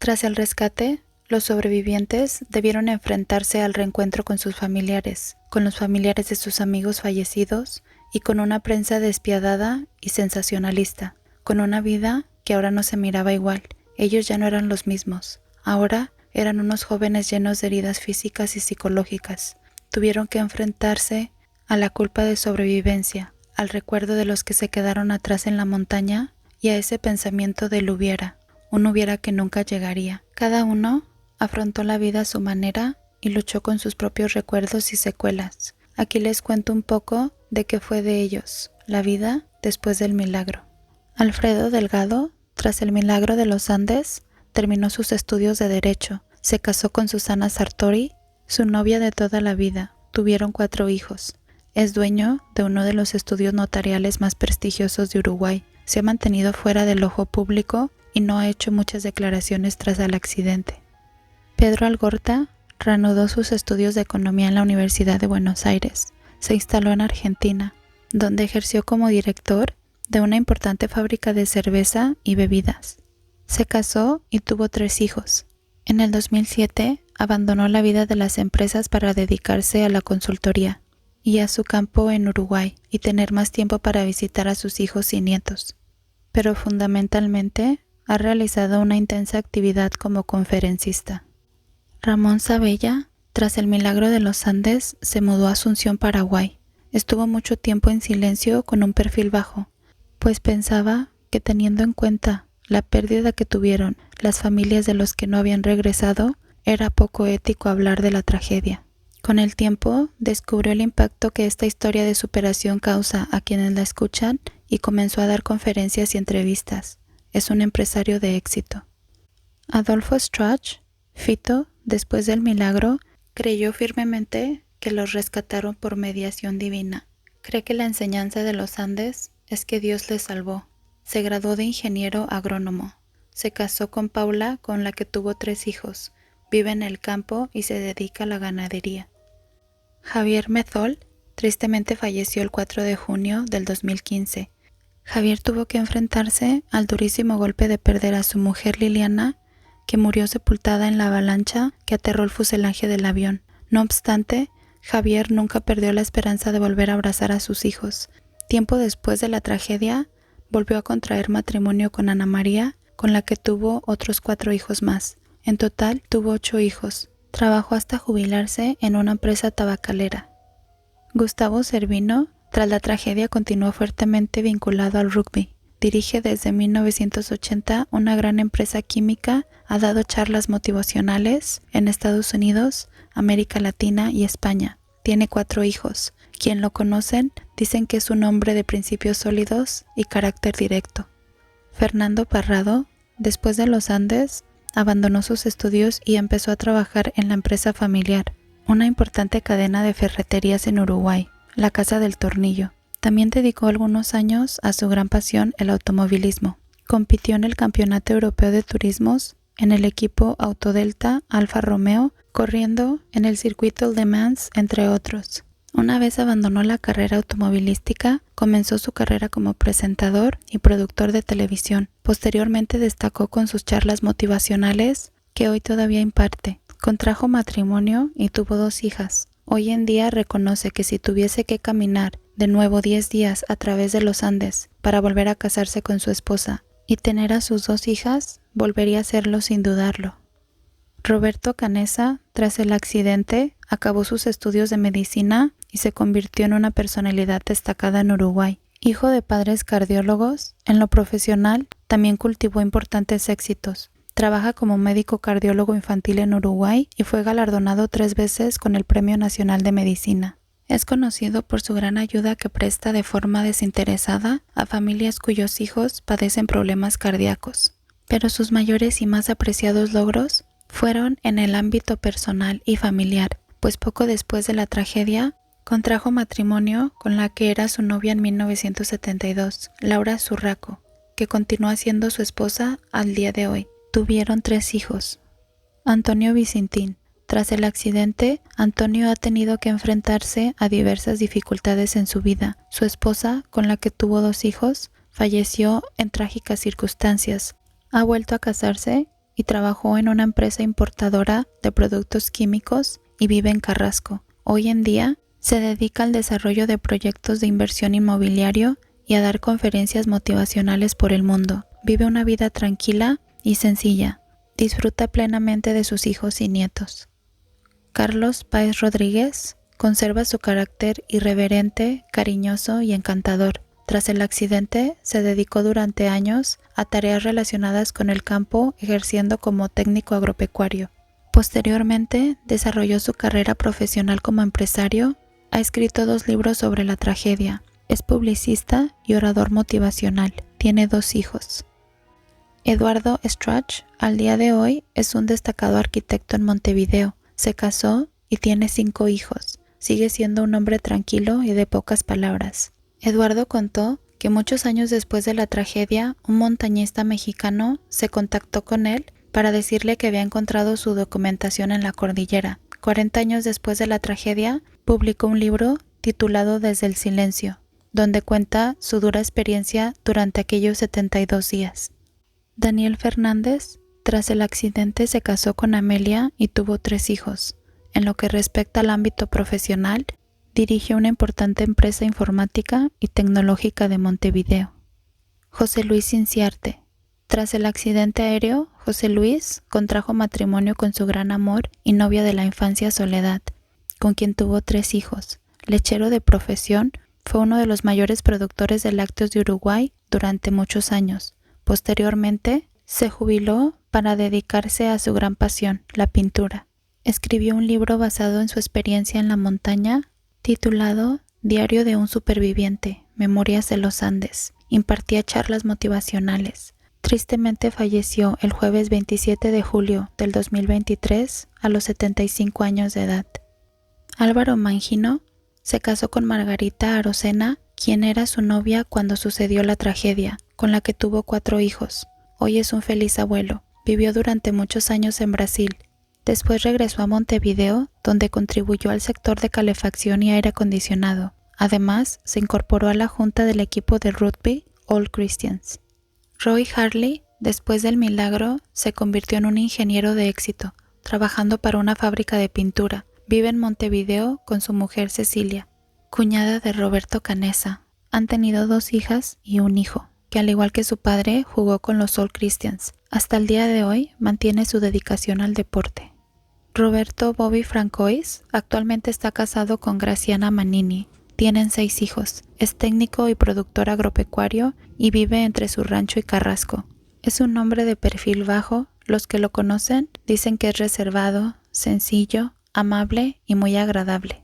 Tras el rescate, los sobrevivientes debieron enfrentarse al reencuentro con sus familiares, con los familiares de sus amigos fallecidos y con una prensa despiadada y sensacionalista, con una vida que ahora no se miraba igual. Ellos ya no eran los mismos. Ahora eran unos jóvenes llenos de heridas físicas y psicológicas. Tuvieron que enfrentarse a la culpa de sobrevivencia, al recuerdo de los que se quedaron atrás en la montaña y a ese pensamiento del hubiera, un hubiera que nunca llegaría. Cada uno afrontó la vida a su manera y luchó con sus propios recuerdos y secuelas. Aquí les cuento un poco de qué fue de ellos, la vida después del milagro. Alfredo Delgado, tras el milagro de los Andes, terminó sus estudios de Derecho, se casó con Susana Sartori, su novia de toda la vida, tuvieron 4 hijos. Es dueño de uno de los estudios notariales más prestigiosos de Uruguay, se ha mantenido fuera del ojo público y no ha hecho muchas declaraciones tras el accidente. Pedro Algorta reanudó sus estudios de economía en la Universidad de Buenos Aires. Se instaló en Argentina, donde ejerció como director de una importante fábrica de cerveza y bebidas. Se casó y tuvo 3 hijos. En el 2007 abandonó la vida de las empresas para dedicarse a la consultoría y a su campo en Uruguay y tener más tiempo para visitar a sus hijos y nietos. Pero fundamentalmente ha realizado una intensa actividad como conferencista. Ramón Sabella, tras el milagro de los Andes, se mudó a Asunción, Paraguay. Estuvo mucho tiempo en silencio con un perfil bajo, pues pensaba que teniendo en cuenta la pérdida que tuvieron las familias de los que no habían regresado, era poco ético hablar de la tragedia. Con el tiempo, descubrió el impacto que esta historia de superación causa a quienes la escuchan y comenzó a dar conferencias y entrevistas. Es un empresario de éxito. Adolfo Strach, Fito, después del milagro, creyó firmemente que los rescataron por mediación divina. Cree que la enseñanza de los Andes es que Dios les salvó. Se graduó de ingeniero agrónomo. Se casó con Paula, con la que tuvo 3 hijos. Vive en el campo y se dedica a la ganadería. Javier Methol tristemente falleció el 4 de junio del 2015. Javier tuvo que enfrentarse al durísimo golpe de perder a su mujer Liliana, que murió sepultada en la avalancha que aterró el fuselaje del avión. No obstante, Javier nunca perdió la esperanza de volver a abrazar a sus hijos. Tiempo después de la tragedia, volvió a contraer matrimonio con Ana María, con la que tuvo otros 4 hijos más. En total, tuvo 8 hijos. Trabajó hasta jubilarse en una empresa tabacalera. Gustavo Cervino, tras la tragedia, continuó fuertemente vinculado al rugby. Dirige desde 1980 una gran empresa química, ha dado charlas motivacionales en Estados Unidos, América Latina y España. Tiene 4 hijos. Quien lo conocen dicen que es un hombre de principios sólidos y carácter directo. Fernando Parrado, después de los Andes, abandonó sus estudios y empezó a trabajar en la empresa familiar, una importante cadena de ferreterías en Uruguay, la Casa del Tornillo. También dedicó algunos años a su gran pasión, el automovilismo. Compitió en el Campeonato Europeo de Turismos en el equipo Autodelta Alfa Romeo, corriendo en el circuito Le Mans, entre otros. Una vez abandonó la carrera automovilística, comenzó su carrera como presentador y productor de televisión. Posteriormente destacó con sus charlas motivacionales, que hoy todavía imparte. Contrajo matrimonio y tuvo 2 hijas. Hoy en día reconoce que si tuviese que caminar de nuevo 10 días a través de los Andes para volver a casarse con su esposa y tener a sus 2 hijas, volvería a hacerlo sin dudarlo. Roberto Canessa, tras el accidente, acabó sus estudios de medicina y se convirtió en una personalidad destacada en Uruguay. Hijo de padres cardiólogos, en lo profesional también cultivó importantes éxitos. Trabaja como médico cardiólogo infantil en Uruguay y fue galardonado 3 veces con el Premio Nacional de Medicina. Es conocido por su gran ayuda que presta de forma desinteresada a familias cuyos hijos padecen problemas cardíacos. Pero sus mayores y más apreciados logros fueron en el ámbito personal y familiar, pues poco después de la tragedia contrajo matrimonio con la que era su novia en 1972, Laura Zurraco, que continúa siendo su esposa al día de hoy. Tuvieron 3 hijos. Antonio Vicentín. Tras el accidente, Antonio ha tenido que enfrentarse a diversas dificultades en su vida. Su esposa, con la que tuvo 2 hijos, falleció en trágicas circunstancias. Ha vuelto a casarse y trabajó en una empresa importadora de productos químicos y vive en Carrasco. Hoy en día se dedica al desarrollo de proyectos de inversión inmobiliario y a dar conferencias motivacionales por el mundo. Vive una vida tranquila y sencilla. Disfruta plenamente de sus hijos y nietos. Carlos Páez Rodríguez conserva su carácter irreverente, cariñoso y encantador. Tras el accidente, se dedicó durante años a tareas relacionadas con el campo, ejerciendo como técnico agropecuario. Posteriormente, desarrolló su carrera profesional como empresario. Ha escrito 2 libros sobre la tragedia. Es publicista y orador motivacional. Tiene 2 hijos. Eduardo Strach, al día de hoy, es un destacado arquitecto en Montevideo. Se casó y tiene 5 hijos. Sigue siendo un hombre tranquilo y de pocas palabras. Eduardo contó que muchos años después de la tragedia, un montañista mexicano se contactó con él para decirle que había encontrado su documentación en la cordillera. 40 años después de la tragedia, publicó un libro titulado Desde el Silencio, donde cuenta su dura experiencia durante aquellos 72 días. Daniel Fernández, tras el accidente, se casó con Amelia y tuvo 3 hijos. En lo que respecta al ámbito profesional, dirige una importante empresa informática y tecnológica de Montevideo. José Luis Inciarte. Tras el accidente aéreo, José Luis contrajo matrimonio con su gran amor y novia de la infancia Soledad, con quien tuvo 3 hijos. Lechero de profesión, fue uno de los mayores productores de lácteos de Uruguay durante muchos años. Posteriormente, se jubiló para dedicarse a su gran pasión, la pintura. Escribió un libro basado en su experiencia en la montaña, titulado Diario de un superviviente, Memorias de los Andes. Impartía charlas motivacionales. Tristemente falleció el jueves 27 de julio del 2023 a los 75 años de edad. Álvaro Mangino se casó con Margarita Arocena, quien era su novia cuando sucedió la tragedia, con la que tuvo 4 hijos. Hoy es un feliz abuelo. Vivió durante muchos años en Brasil. Después regresó a Montevideo, donde contribuyó al sector de calefacción y aire acondicionado. Además, se incorporó a la junta del equipo de rugby All Christians. Roy Harley, después del milagro, se convirtió en un ingeniero de éxito, trabajando para una fábrica de pintura. Vive en Montevideo con su mujer Cecilia, cuñada de Roberto Canessa. Han tenido 2 hijas y un hijo, que al igual que su padre, jugó con los All Christians. Hasta el día de hoy mantiene su dedicación al deporte. Roberto Bobby Francois actualmente está casado con Graciana Manini. Tienen 6 hijos. Es técnico y productor agropecuario y vive entre su rancho y Carrasco. Es un hombre de perfil bajo. Los que lo conocen dicen que es reservado, sencillo, amable y muy agradable.